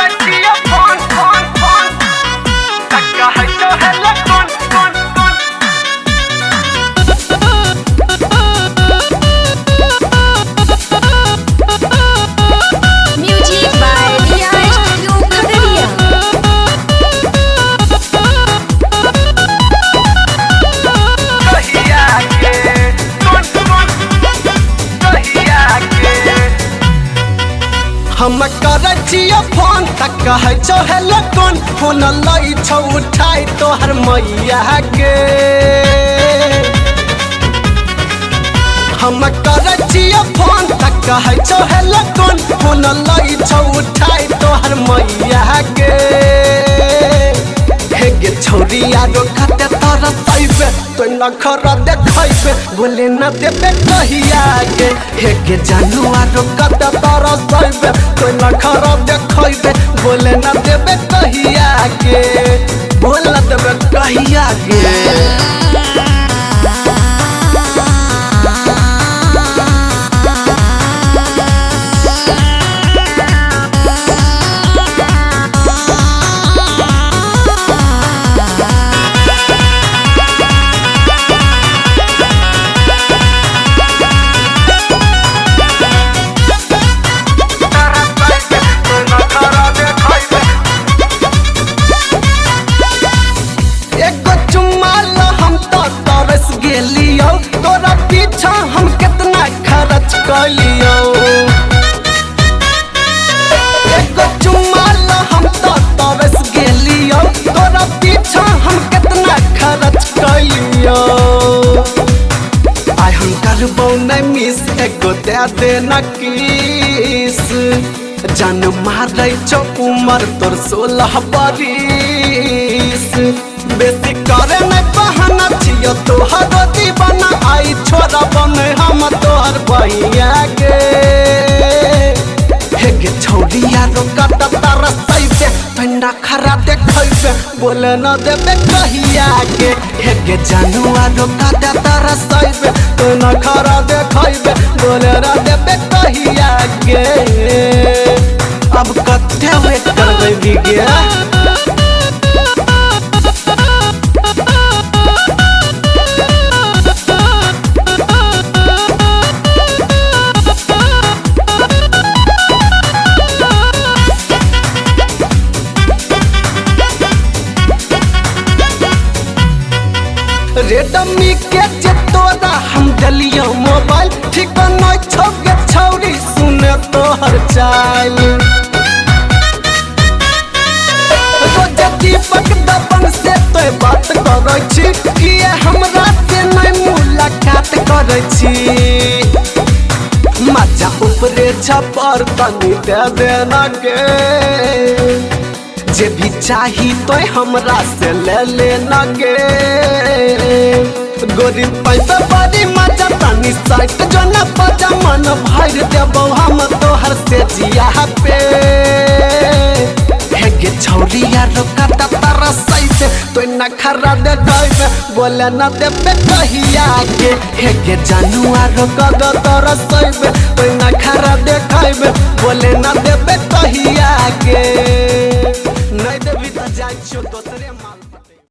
करतिया phone phone phone तक्का है तो हेलो कौन कौन कौन Music by Riyaaz Khagadiya. कहिया के कौन कौन कहिया के हम करतिया फोन तक्का है तो हेलो कौन फोन लई छौ उठाई तोहर मैया के हम करतिया फोन तक है छो हेलो कौन फोन लई छौ उठाई तोहर मैया के हे गे छौरिया रो खते तोरा तैबे तो न खरा देखैबे बोले न देबे कहिया के हे गे जानुआ रो खते तोरा तैबे तो न खरा देखैबे बोले न देबे कहिया के बोल न देबे कहिया के एगो चुम्मा ला हम तो तरस गेलियो तोरा पीछा हम कितना खर्च कलियो एगो चुम्मा ला हम तो तरस गेलियो तोरा पीछा हम कितना खर्च कलियो आई हम करबो न मिस एगो दे देना किस जान मारै छौ उमर तोर 16 बरिस बेसी करे न बहाना छियो तोहर दीवाना आई छोरा बने हम तोहर भैया के हे गे छौरिया रो कत तारा सैबे ठंडा खरा देखैबे बोले न देबे कहिया के हे गे जानुआ रो कत तारा सैबे तो न खरा देखैबे बोले न देबे कहिया के अब कते वेट करबै बिगे रेडमी के जे तोरा हम देलियो मोबाइल ठीक नै छौ गे छौरी सुने तोहर चाल रोज दीपक दबन से तोय बात करै छी किए हमरा से नै मुलाकात करै छी मजा ऊपरे छपर तनी दे देना के जे भी चाही तो हमरा से ले लेना के गोरी पैसा बड़ी मजा तनी साइट जो न पजा मन भर देबो हम तोहर से जिया पे हे गे छौरिया रो कत तारा सैबे तो न खरा देखैबे बोले न देबे कहिया के हे गे जानुआ रो कत तारा सैबे तो न खरा देखैबे बोले न देबे कहिया के नहीं देबी त जाय छो दोसरे